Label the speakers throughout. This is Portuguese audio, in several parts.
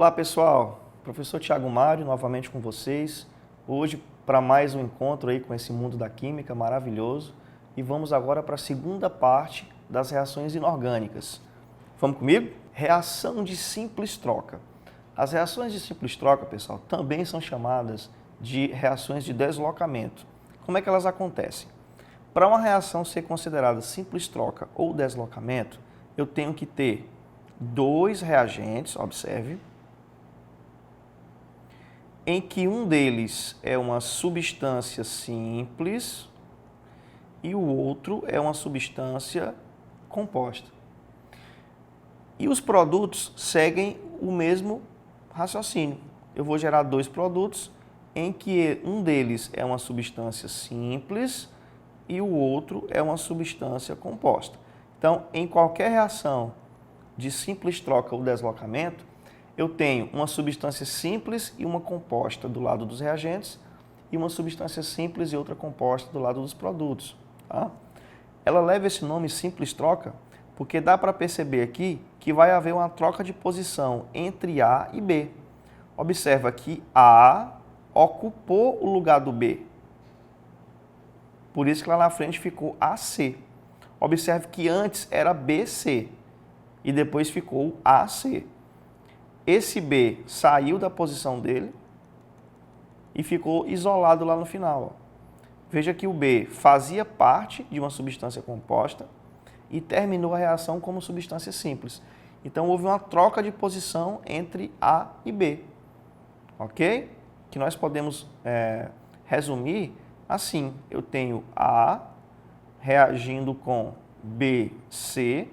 Speaker 1: Olá pessoal, professor Thiago Mário novamente com vocês, hoje para mais um encontro aí com esse mundo da química maravilhoso e vamos agora para a segunda parte das reações inorgânicas. Vamos comigo? Reação de simples troca. As reações de simples troca, pessoal, também são chamadas de reações de deslocamento. Como é que elas acontecem? Para uma reação ser considerada simples troca ou deslocamento, eu tenho que ter dois reagentes, observe, em que um deles é uma substância simples e o outro é uma substância composta. E os produtos seguem o mesmo raciocínio. Eu vou gerar dois produtos em que um deles é uma substância simples e o outro é uma substância composta. Então, em qualquer reação de simples troca ou deslocamento, eu tenho uma substância simples e uma composta do lado dos reagentes e uma substância simples e outra composta do lado dos produtos. Tá? Ela leva esse nome simples troca porque dá para perceber aqui que vai haver uma troca de posição entre A e B. Observa que A ocupou o lugar do B. Por isso que lá na frente ficou AC. Observe que antes era BC e depois ficou AC. Esse B saiu da posição dele e ficou isolado lá no final. Ó. Veja que o B fazia parte de uma substância composta e terminou a reação como substância simples. Então, houve uma troca de posição entre A e B. Ok? Que nós podemos resumir assim. Eu tenho A reagindo com BC.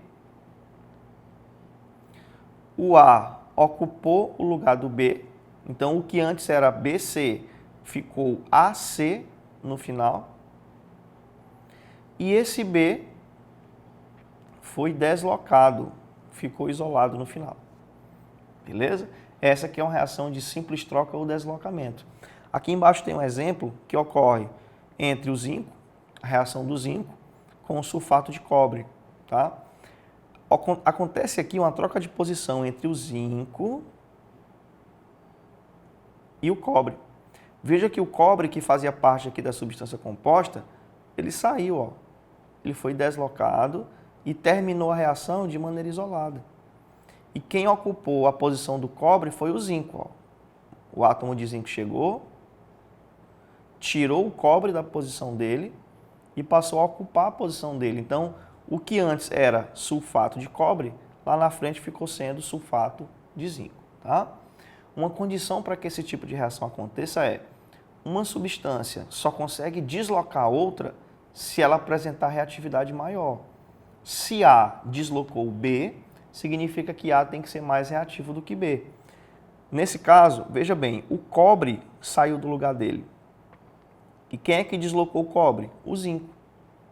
Speaker 1: O A ocupou o lugar do B, então o que antes era BC ficou AC no final, e esse B foi deslocado, ficou isolado no final. Beleza? Essa aqui é uma reação de simples troca ou deslocamento. Aqui embaixo tem um exemplo que ocorre entre o zinco, a reação do zinco, com o sulfato de cobre, tá? Acontece aqui uma troca de posição entre o zinco e o cobre. Veja que o cobre, que fazia parte aqui da substância composta, ele saiu, ó. Ele foi deslocado e terminou a reação de maneira isolada. E quem ocupou a posição do cobre foi o zinco. Ó. O átomo de zinco chegou, tirou o cobre da posição dele e passou a ocupar a posição dele. Então, o que antes era sulfato de cobre, lá na frente ficou sendo sulfato de zinco. Tá? Uma condição para que esse tipo de reação aconteça é uma substância só consegue deslocar outra se ela apresentar reatividade maior. Se A deslocou B, significa que A tem que ser mais reativo do que B. Nesse caso, veja bem, o cobre saiu do lugar dele. E quem é que deslocou o cobre? O zinco.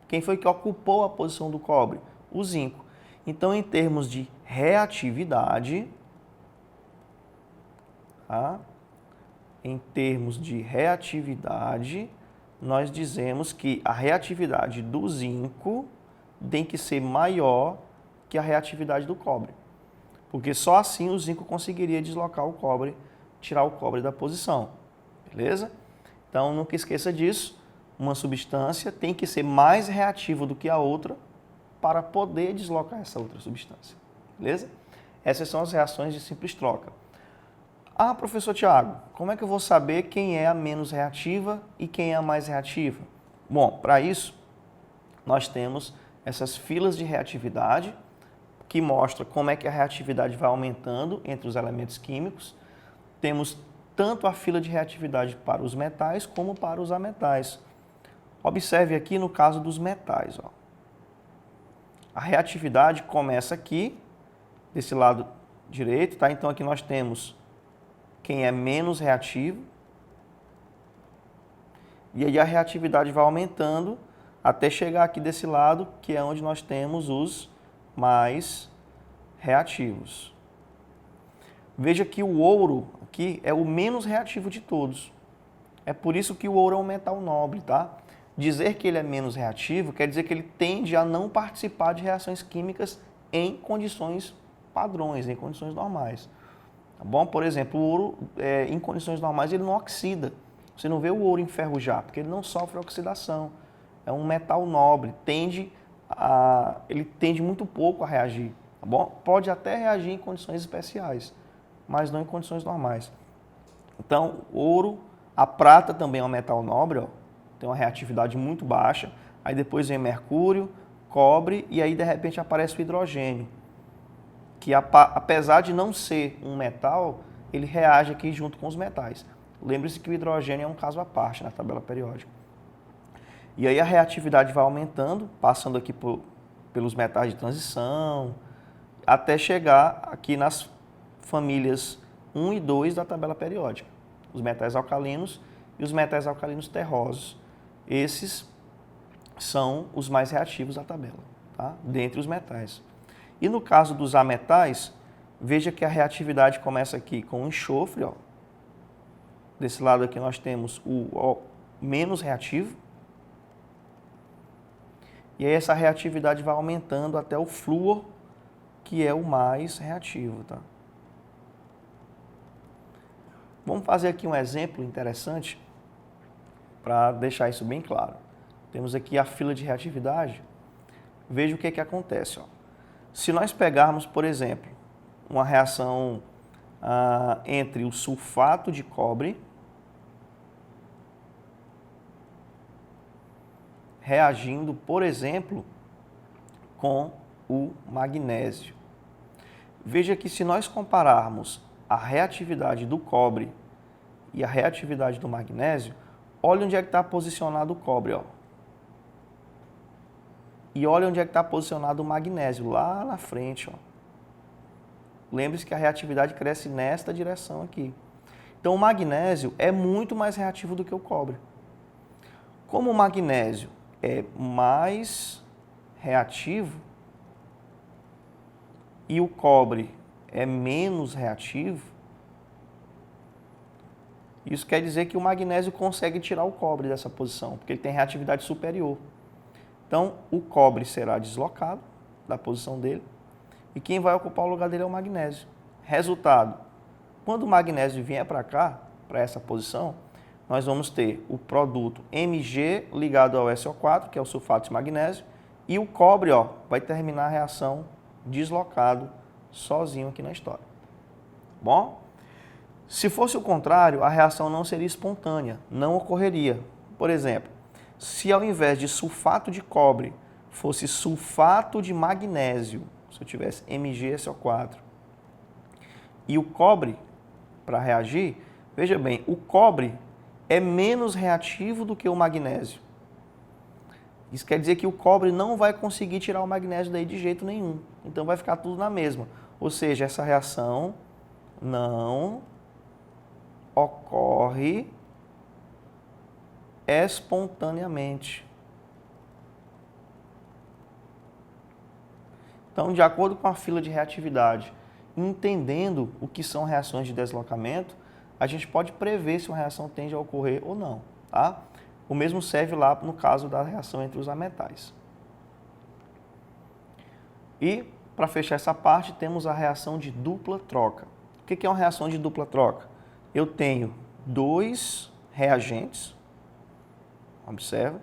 Speaker 1: Quem foi que ocupou a posição do cobre? O zinco. Então, em termos de reatividade, tá? Nós dizemos que a reatividade do zinco tem que ser maior que a reatividade do cobre. Porque só assim o zinco conseguiria deslocar o cobre, tirar o cobre da posição. Beleza? Então, nunca esqueça disso. Uma substância tem que ser mais reativa do que a outra para poder deslocar essa outra substância. Beleza? Essas são as reações de simples troca. Ah, professor Thiago, como é que eu vou saber quem é a menos reativa e quem é a mais reativa? Bom, para isso, nós temos essas filas de reatividade que mostram como é que a reatividade vai aumentando entre os elementos químicos. Temos tanto a fila de reatividade para os metais como para os ametais. Observe aqui no caso dos metais. Ó. A reatividade começa aqui, desse lado direito, tá? Então aqui nós temos quem é menos reativo. E aí a reatividade vai aumentando até chegar aqui desse lado, que é onde nós temos os mais reativos. Veja que o ouro aqui é o menos reativo de todos. É por isso que o ouro é um metal nobre, tá? Dizer que ele é menos reativo quer dizer que ele tende a não participar de reações químicas em condições padrões, em condições normais. Tá bom? Por exemplo, o ouro, em condições normais, ele não oxida. Você não vê o ouro enferrujar, porque ele não sofre oxidação. É um metal nobre, ele tende muito pouco a reagir. Tá bom? Pode até reagir em condições especiais, mas não em condições normais. Então, ouro, a prata também é um metal nobre, ó, tem uma reatividade muito baixa. Aí depois vem mercúrio, cobre e aí de repente aparece o hidrogênio, que apesar de não ser um metal, ele reage aqui junto com os metais. Lembre-se que o hidrogênio é um caso à parte na tabela periódica. E aí a reatividade vai aumentando, passando aqui pelos metais de transição, até chegar aqui nas famílias 1 e 2 da tabela periódica, os metais alcalinos e os metais alcalinos terrosos. Esses são os mais reativos da tabela, tá? Dentre os metais. E no caso dos ametais, veja que a reatividade começa aqui com o enxofre, ó. Desse lado aqui nós temos o menos reativo. E aí essa reatividade vai aumentando até o flúor, que é o mais reativo, tá? Vamos fazer aqui um exemplo interessante para deixar isso bem claro. Temos aqui a fila de reatividade. Veja o que acontece, ó. Se nós pegarmos, por exemplo, uma reação entre o sulfato de cobre reagindo, por exemplo, com o magnésio. Veja que se nós compararmos a reatividade do cobre e a reatividade do magnésio, olha onde é que está posicionado o cobre, ó. E olha onde é que está posicionado o magnésio, lá na frente, ó. Lembre-se que a reatividade cresce nesta direção aqui. Então o magnésio é muito mais reativo do que o cobre. Como o magnésio é mais reativo e o cobre é menos reativo, isso quer dizer que o magnésio consegue tirar o cobre dessa posição, porque ele tem reatividade superior. Então, o cobre será deslocado da posição dele e quem vai ocupar o lugar dele é o magnésio. Resultado, quando o magnésio vier para cá, para essa posição, nós vamos ter o produto Mg ligado ao SO4, que é o sulfato de magnésio, e o cobre, ó, vai terminar a reação deslocado sozinho aqui na história. Bom, se fosse o contrário, a reação não seria espontânea, não ocorreria. Por exemplo, se ao invés de sulfato de cobre fosse sulfato de magnésio, se eu tivesse MgSO4 e o cobre para reagir, veja bem, o cobre é menos reativo do que o magnésio. Isso quer dizer que o cobre não vai conseguir tirar o magnésio daí de jeito nenhum. Então vai ficar tudo na mesma. Ou seja, essa reação não ocorre espontaneamente. Então, de acordo com a fila de reatividade, entendendo o que são reações de deslocamento, a gente pode prever se uma reação tende a ocorrer ou não, tá? O mesmo serve lá no caso da reação entre os ametais. E, para fechar essa parte, temos a reação de dupla troca. O que é uma reação de dupla troca? Eu tenho dois reagentes, observa,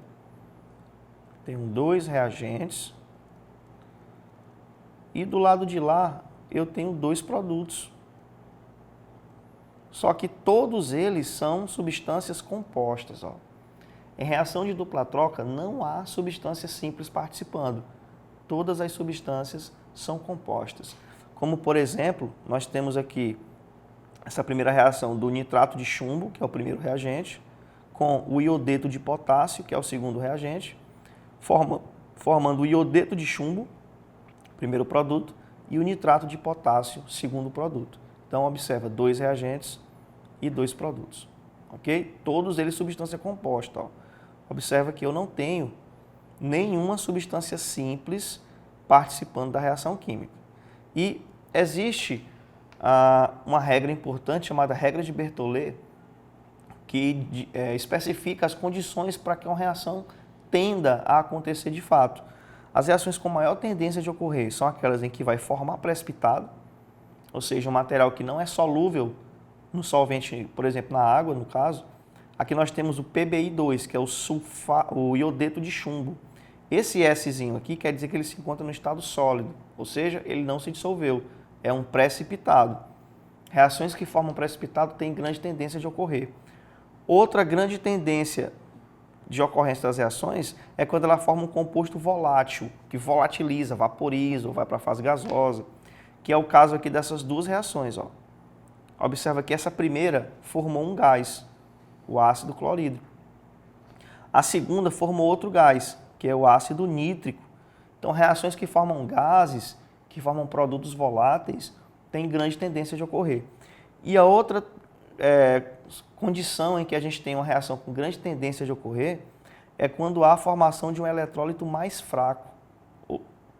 Speaker 1: tenho dois reagentes, e do lado de lá eu tenho dois produtos. Só que todos eles são substâncias compostas, ó. Em reação de dupla troca não há substância simples participando. Todas as substâncias são compostas. Como, por exemplo, nós temos aqui essa primeira reação do nitrato de chumbo, que é o primeiro reagente, com o iodeto de potássio, que é o segundo reagente, formando o iodeto de chumbo, primeiro produto, e o nitrato de potássio, segundo produto. Então, observa, dois reagentes e dois produtos, ok? Todos eles substância composta, ó. Observa que eu não tenho nenhuma substância simples participando da reação química. E existe uma regra importante chamada regra de Berthollet, que especifica as condições para que uma reação tenda a acontecer de fato. As reações com maior tendência de ocorrer são aquelas em que vai formar precipitado, ou seja, um material que não é solúvel no solvente, por exemplo, na água, no caso, aqui nós temos o PbI2, que é o iodeto de chumbo. Esse Szinho aqui quer dizer que ele se encontra no estado sólido, ou seja, ele não se dissolveu, é um precipitado. Reações que formam precipitado têm grande tendência de ocorrer. Outra grande tendência de ocorrência das reações é quando ela forma um composto volátil, que volatiliza, vaporiza ou vai para a fase gasosa, que é o caso aqui dessas duas reações. Ó. Observa que essa primeira formou um gás, o ácido clorídrico. A segunda formou outro gás, que é o ácido nítrico. Então, reações que formam gases, que formam produtos voláteis, têm grande tendência de ocorrer. E a outra condição em que a gente tem uma reação com grande tendência de ocorrer é quando há a formação de um eletrólito mais fraco.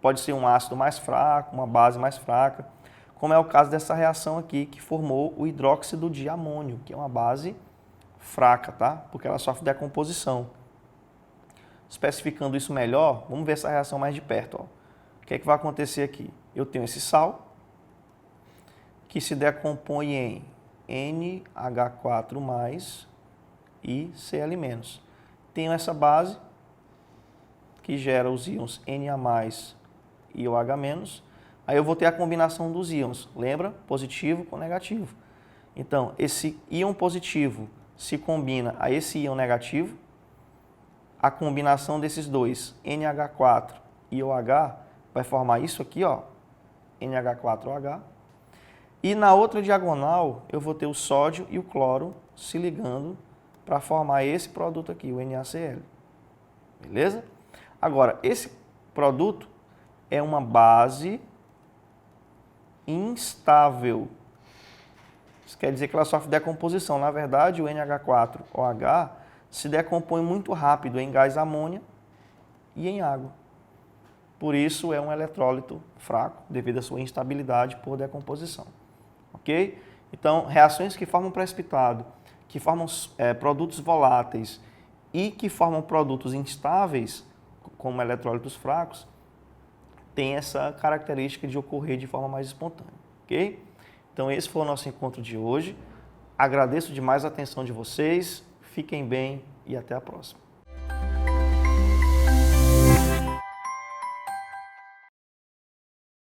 Speaker 1: Pode ser um ácido mais fraco, uma base mais fraca, como é o caso dessa reação aqui, que formou o hidróxido de amônio, que é uma base fraca, tá? Porque ela sofre decomposição. Especificando isso melhor, vamos ver essa reação mais de perto. Ó. O que é que vai acontecer aqui? Eu tenho esse sal, que se decompõe em NH4+, e Cl-. Tenho essa base, que gera os íons Na+, e o H-. Aí eu vou ter a combinação dos íons, lembra? Positivo com negativo. Então, esse íon positivo se combina a esse íon negativo, a combinação desses dois, NH4 e OH, vai formar isso aqui, ó, NH4OH. E na outra diagonal, eu vou ter o sódio e o cloro se ligando para formar esse produto aqui, o NaCl. Beleza? Agora, esse produto é uma base instável. Isso quer dizer que ela sofre decomposição. Na verdade, o NH4OH se decompõe muito rápido em gás amônia e em água. Por isso, é um eletrólito fraco, devido à sua instabilidade por decomposição. Ok? Então, reações que formam precipitado, que formam produtos voláteis e que formam produtos instáveis, como eletrólitos fracos, tem essa característica de ocorrer de forma mais espontânea. Ok? Então, esse foi o nosso encontro de hoje. Agradeço demais a atenção de vocês. Fiquem bem e até a próxima.